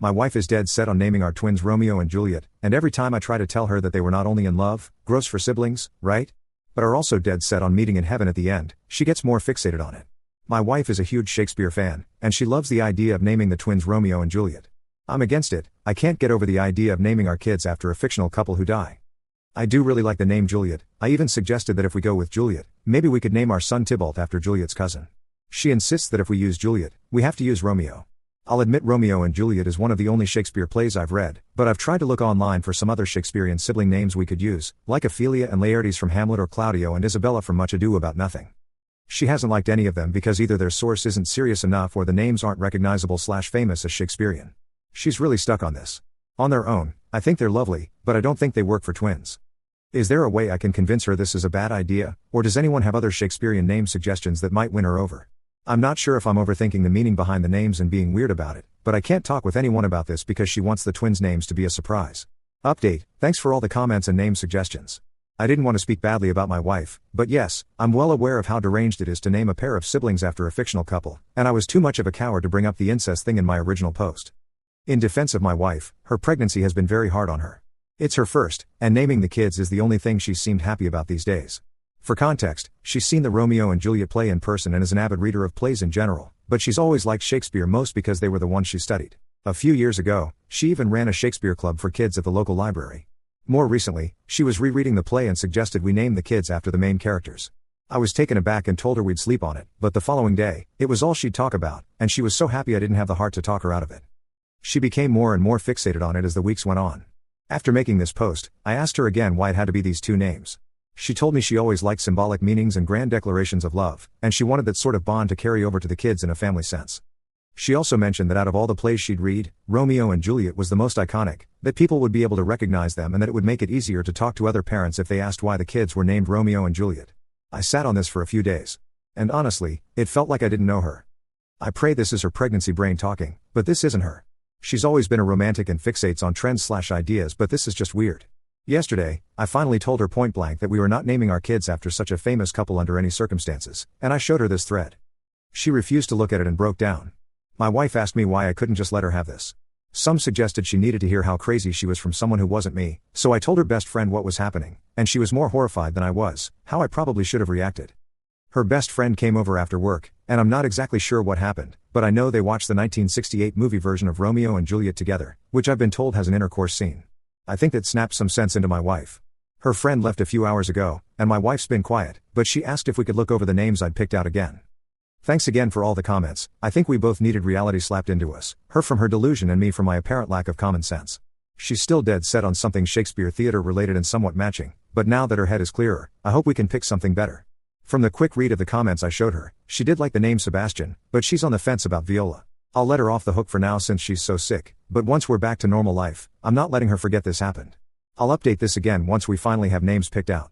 My wife is dead set on naming our twins Romeo and Juliet, and every time I try to tell her that they were not only in love, gross for siblings, right? But are also dead set on meeting in heaven at the end, she gets more fixated on it. My wife is a huge Shakespeare fan, and she loves the idea of naming the twins Romeo and Juliet. I'm against it. I can't get over the idea of naming our kids after a fictional couple who die. I do really like the name Juliet. I even suggested that if we go with Juliet, maybe we could name our son Tybalt after Juliet's cousin. She insists that if we use Juliet, we have to use Romeo. I'll admit Romeo and Juliet is one of the only Shakespeare plays I've read, but I've tried to look online for some other Shakespearean sibling names we could use, like Ophelia and Laertes from Hamlet or Claudio and Isabella from Much Ado About Nothing. She hasn't liked any of them because either their source isn't serious enough or the names aren't recognizable/famous as Shakespearean. She's really stuck on this. On their own, I think they're lovely, but I don't think they work for twins. Is there a way I can convince her this is a bad idea, or does anyone have other Shakespearean name suggestions that might win her over? I'm not sure if I'm overthinking the meaning behind the names and being weird about it, but I can't talk with anyone about this because she wants the twins' names to be a surprise. Update: thanks for all the comments and name suggestions. I didn't want to speak badly about my wife, but yes, I'm well aware of how deranged it is to name a pair of siblings after a fictional couple, and I was too much of a coward to bring up the incest thing in my original post. In defense of my wife, her pregnancy has been very hard on her. It's her first, and naming the kids is the only thing she's seemed happy about these days. For context, she's seen the Romeo and Juliet play in person and is an avid reader of plays in general, but she's always liked Shakespeare most because they were the ones she studied. A few years ago, she even ran a Shakespeare club for kids at the local library. More recently, she was rereading the play and suggested we name the kids after the main characters. I was taken aback and told her we'd sleep on it, but the following day, it was all she'd talk about, and she was so happy I didn't have the heart to talk her out of it. She became more and more fixated on it as the weeks went on. After making this post, I asked her again why it had to be these two names. She told me she always liked symbolic meanings and grand declarations of love, and she wanted that sort of bond to carry over to the kids in a family sense. She also mentioned that out of all the plays she'd read, Romeo and Juliet was the most iconic, that people would be able to recognize them and that it would make it easier to talk to other parents if they asked why the kids were named Romeo and Juliet. I sat on this for a few days. And honestly, it felt like I didn't know her. I pray this is her pregnancy brain talking, but this isn't her. She's always been a romantic and fixates on trends/ideas, but this is just weird. Yesterday, I finally told her point blank that we were not naming our kids after such a famous couple under any circumstances, and I showed her this thread. She refused to look at it and broke down. My wife asked me why I couldn't just let her have this. Some suggested she needed to hear how crazy she was from someone who wasn't me, so I told her best friend what was happening, and she was more horrified than I was, how I probably should have reacted. Her best friend came over after work, and I'm not exactly sure what happened, but I know they watched the 1968 movie version of Romeo and Juliet together, which I've been told has an intercourse scene. I think that snapped some sense into my wife. Her friend left a few hours ago, and my wife's been quiet, but she asked if we could look over the names I'd picked out again. Thanks again for all the comments. I think we both needed reality slapped into us, her from her delusion and me from my apparent lack of common sense. She's still dead set on something Shakespeare theater related and somewhat matching, but now that her head is clearer, I hope we can pick something better. From the quick read of the comments I showed her, she did like the name Sebastian, but she's on the fence about Viola. I'll let her off the hook for now since she's so sick, but once we're back to normal life, I'm not letting her forget this happened. I'll update this again once we finally have names picked out.